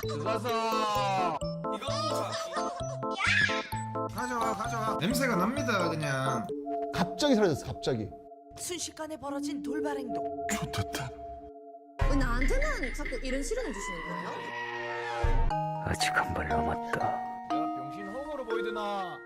들어가서 이거 먹자. 가져와. 냄새가 납니다 그냥. 갑자기 사라졌어 갑자기. 순식간에 벌어진 돌발 행동. 좋겠다. 왜 나한테는 자꾸 이런 시련을 주시는 거예요? 아직 한 발 남았다. 야 병신 허구로 보이드나.